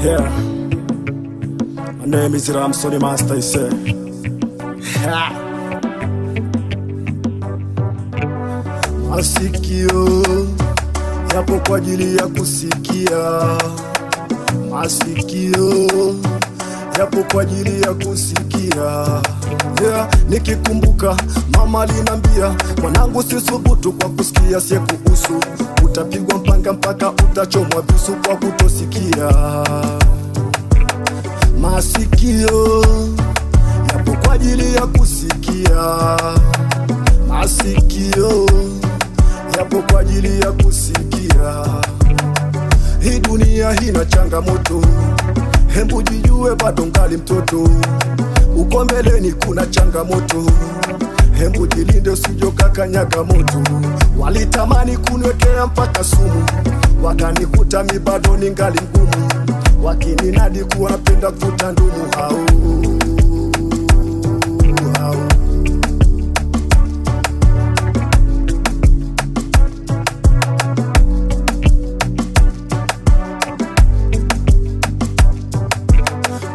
Yeah. My name is Ramsoni Master, I say. Masikio yapo kwa ajili ya kusikia. Masikio yapo kwa ajili ya kusikia. Yeah, nikikumbuka mama alinambia, mwanangu sisubutu kwa kusikia sie kuhusu. Utapigwa mpanga mpaka utachomwa visu kwa kutosikia. Masikio yapo kwa ajili ya kusikia. Masikio yapo kwa ajili ya kusikia. Hii dunia hina changamoto, hembu jijue bado ngali mtoto. Uko mbeleni kuna changamoto, hembu jilinde usijoka kanyaga moto. Walitamani kunwekea mpaka sumu, wakanikuta mi bado ningali mgumu. Wakininadi kuwa napenda kuvuta ndumu hao.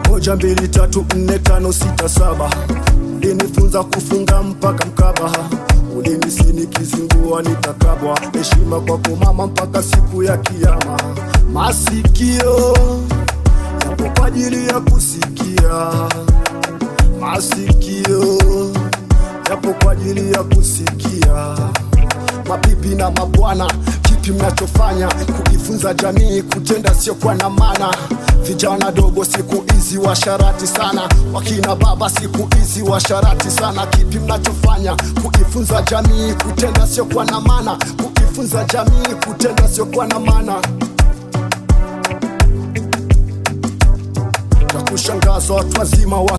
Moja, mbili, tatu, nne, tano, sita, saba. Ulinifunza kufunga mpaka mkaba. Ulinisindikiza nitakabwa. Heshima kwako mama mpaka siku ya kiyama. Masikio yapo kwa ajili ya kusikia. Masikio yapo kwa ajili ya kusikia. Mabibi na mabwana, kipi mnachofanya? Kujifunza jamii kutenda sio kwa na maana. Vijana dogo siku hizi washarati sana, wakina baba siku hizi washarati sana. Kipi mnachofanya? Kujifunza jamii kutenda sio kwa na maana. Kujifunza jamii kutenda sio kwa na maana. Na kushangaza watu wazima wa